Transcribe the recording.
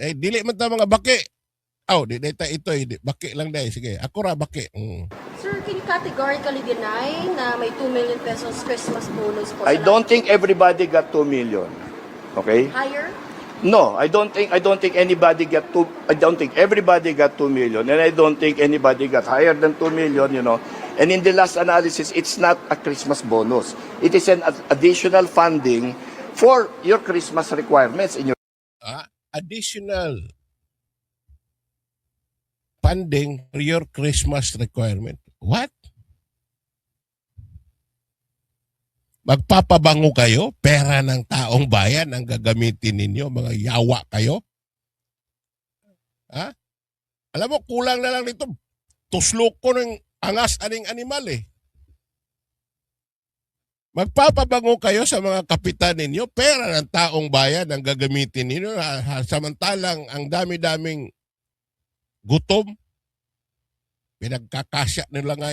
Dili man ta mga baki. Di data ito, baki lang dahil. Sige, ako ra baki. Sir, can you categorically deny na may 2 million pesos Christmas bonus po? I don't think everybody got 2 million. Okay? Higher? No, I don't think anybody got I don't think everybody got 2 million, and I don't think anybody got higher than 2 million, you know. And in the last analysis, it's not a Christmas bonus. It is an additional funding for your Christmas requirements in your Additional funding for your Christmas requirement. What? Magpapabango kayo? Pera ng taong bayan ang gagamitin ninyo? Mga yawa kayo? Alam mo, kulang na lang nito. Tuslok ko ng angas aning animal eh. Magpapabango kayo sa mga kapitan ninyo? Pera ng taong bayan ang gagamitin ninyo? Samantalang ang dami-daming gutom, pinagkakasya nila ngayon.